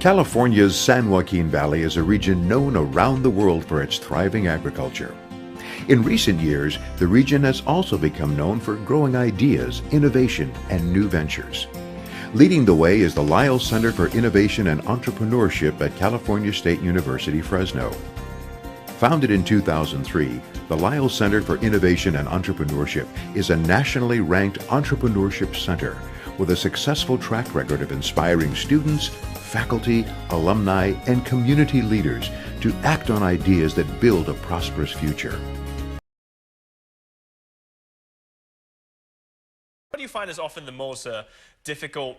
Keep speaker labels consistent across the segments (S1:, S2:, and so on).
S1: California's San Joaquin Valley is a region known around the world for its thriving agriculture. In recent years, the region has also become known for growing ideas, innovation, and new ventures. Leading the way is the Lyles Center for Innovation and Entrepreneurship at California State University, Fresno. Founded in 2003, the Lyles Center for Innovation and Entrepreneurship is a nationally ranked entrepreneurship center with a successful track record of inspiring students, faculty, alumni, and community leaders to act on ideas that build a prosperous future.
S2: What do you find is often the most difficult,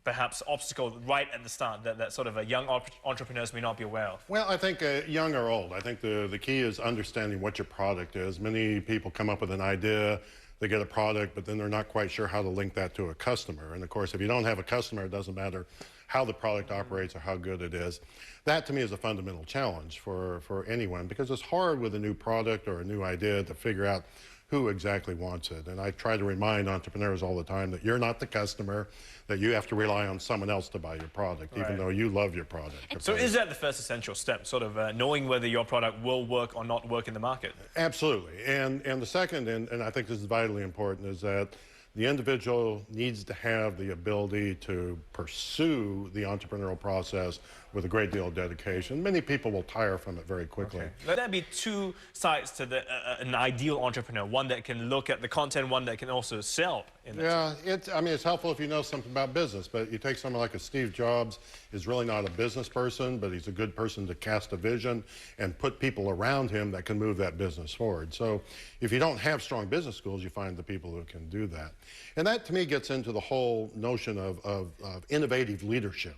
S2: perhaps, obstacle right at the start that sort of young entrepreneurs may not be aware of?
S3: Well, I think young or old, I think the key is understanding what your product is. Many people come up with an idea, they get a product, but then they're not quite sure how to link that to a customer. And of course, if you don't have a customer, it doesn't matter how the product operates or how good it is. That to me is a fundamental challenge for anyone, because it's hard with a new product or a new idea to figure out who exactly wants it. And I try to remind entrepreneurs all the time that you're not the customer, that you have to rely on someone else to buy your product, even though you love your product.
S2: So is that the first essential step, sort of knowing whether your product will work or not work in the market?
S3: Absolutely. And the second, and I think this is vitally important, is that the individual needs to have the ability to pursue the entrepreneurial process with a great deal of dedication. Many people will tire from it very quickly.
S2: Okay. Let there be two sides to an ideal entrepreneur, one that can look at the content, one that can also sell.
S3: I mean, it's helpful if you know something about business, but you take someone like a Steve Jobs, is really not a business person, but he's a good person to cast a vision and put people around him that can move that business forward. So if you don't have strong business schools, you find the people who can do that. And that, to me, gets into the whole notion of innovative leadership,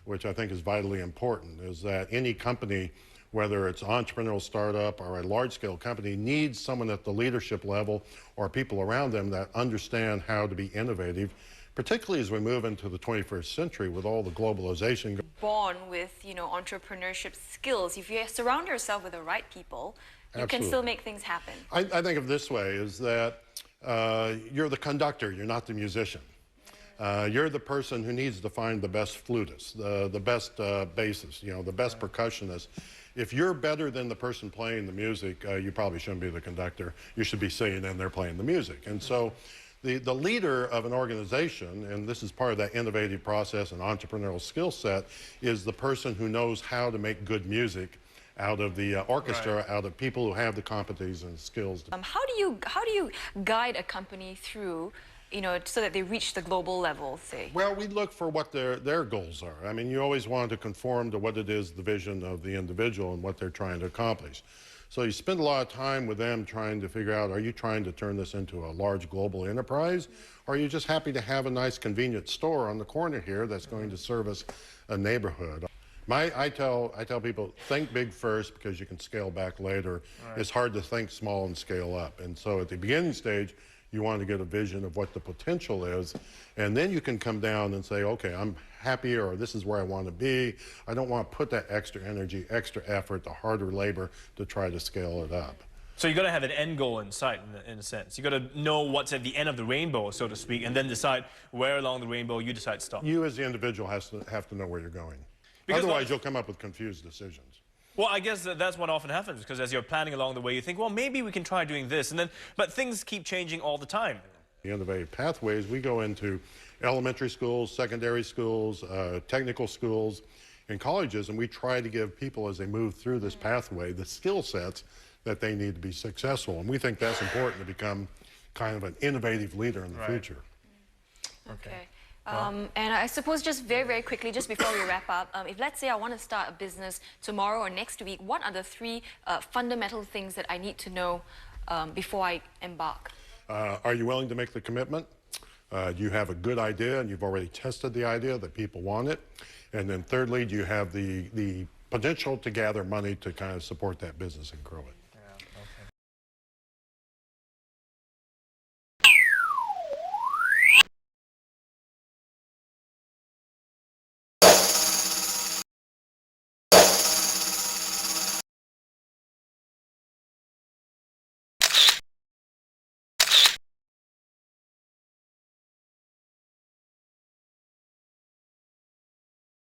S3: which I think is vitally important, is that any company, whether it's an entrepreneurial startup or a large-scale company, needs someone at the leadership level or people around them that understand how to be innovative, particularly as we move into the 21st century with all the globalization.
S4: Born with, entrepreneurship skills. If you surround yourself with the right people, you can still make things happen.
S3: I think of this way, is that you're the conductor, you're not the musician. You're the person who needs to find the best flutist, the best bassist, the best percussionist. If you're better than the person playing the music, you probably shouldn't be the conductor. You should be sitting in there playing the music. And so the leader of an organization, and this is part of that innovative process and entrepreneurial skill set, is the person who knows how to make good music out of the orchestra, out of people who have the competencies and skills.
S4: How do you guide a company through, so that they reach the global level, say?
S3: Well, we look for what their goals are. I mean, you always want to conform to what it is, the vision of the individual and what they're trying to accomplish. So you spend a lot of time with them trying to figure out, are you trying to turn this into a large global enterprise? Or are you just happy to have a nice convenient store on the corner here that's going to service a neighborhood? I tell people, think big first, because you can scale back later. It's hard to think small and scale up. And so at the beginning stage, you want to get a vision of what the potential is, and then you can come down and say, okay, I'm happy, or this is where I want to be. I don't want to put that extra energy, extra effort, the harder labor to try to scale it up.
S2: So you've got to have an end goal in sight, in a sense. You've got to know what's at the end of the rainbow, so to speak, and then decide where along the rainbow you decide to stop.
S3: You as the individual have to know where you're going. Because otherwise, you'll come up with confused decisions.
S2: Well, I guess that's what often happens, because as you're planning along the way, you think, well, maybe we can try doing this, but things keep changing all the time.
S3: The innovative pathways, we go into elementary schools, secondary schools, technical schools, and colleges, and we try to give people, as they move through this pathway, the skill sets that they need to be successful. And we think that's important to become kind of an innovative leader in the future.
S4: Okay. And I suppose just very, very quickly, just before we wrap up, if let's say I want to start a business tomorrow or next week, what are the three fundamental things that I need to know before I embark?
S3: Are you willing to make the commitment? Do you have a good idea and you've already tested the idea that people want it? And then thirdly, do you have the potential to gather money to kind of support that business and grow it?